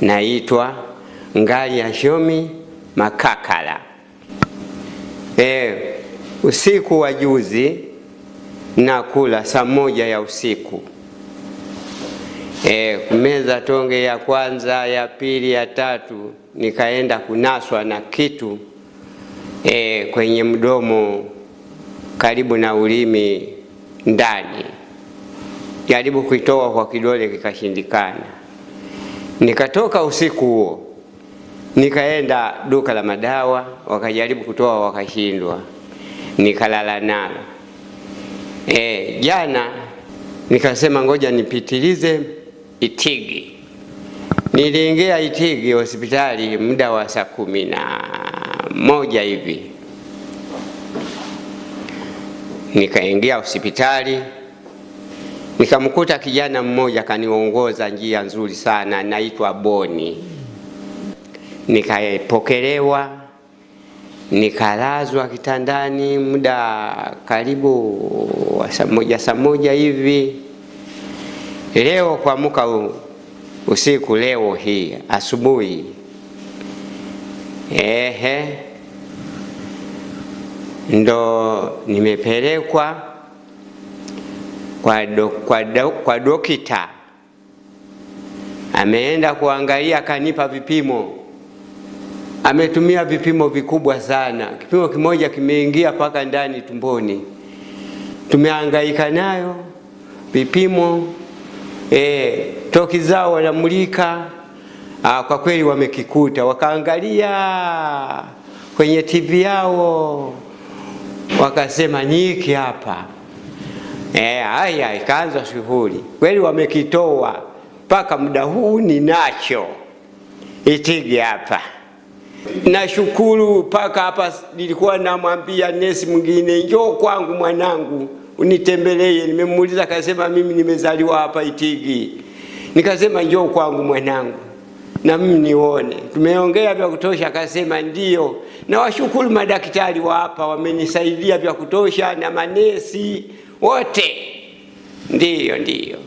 naitwa Ngali Makakala. Usiku wa juzi nakula saa 1 ya usiku. Kumeza tonge ya kwanza, ya pili, ya tatu, nikaenda kunaswa na kitu kwenye mdomo karibu na ulimi ndani. Jaribu kuitoa kwa kidole kikashindikana. Nikatoka usiku huo, nikaenda duka la madawa, wakajaribu kutoa wakashindwa. Nikalala nalo. Jana nikasema ngoja nipitilize Itigi. Niliingia Itigi hospitali muda wa saa 11 hivi. Nikaingia hospitali, nikamkuta kijana mmoja kaniongoza njia nzuri sana, anaitwa Boni. Nikapokelewa, nikalazwa kitandani muda karibu saa moja hivi. Leo kuamka usiku, leo hii asubuhi, ndo nimepelekwa kwa dokita. Ameenda kuangalia, kanipa vipimo. Ametumia vipimo vikubwa sana. Kipimo kimoja kimeingia paka ndani tumboni. Tumehangaika nayo vipimo, toki zao wanamulika. Kwa kweli wamekikuta, wakaangalia kwenye TV yao, wakasema nyiki hapa. Haya, ikaanza shughuli. Kweli wamekitoa, paka muda huu ninacho Itigi hapa. Nashukuru paka hapa. Nilikuwa namwambia nesi mwingine, njoo kwangu mwanangu unitembelee. Nimemuuliza, akasema mimi nimezaliwa hapa Itigi. Nikasema njoo kwangu mwanangu na mimi nione. Tumeongea vya kutosha, akasema ndio. Na washukuru madaktari wa hapa, wamenisaidia vya kutosha, na manesi wote. Ndio.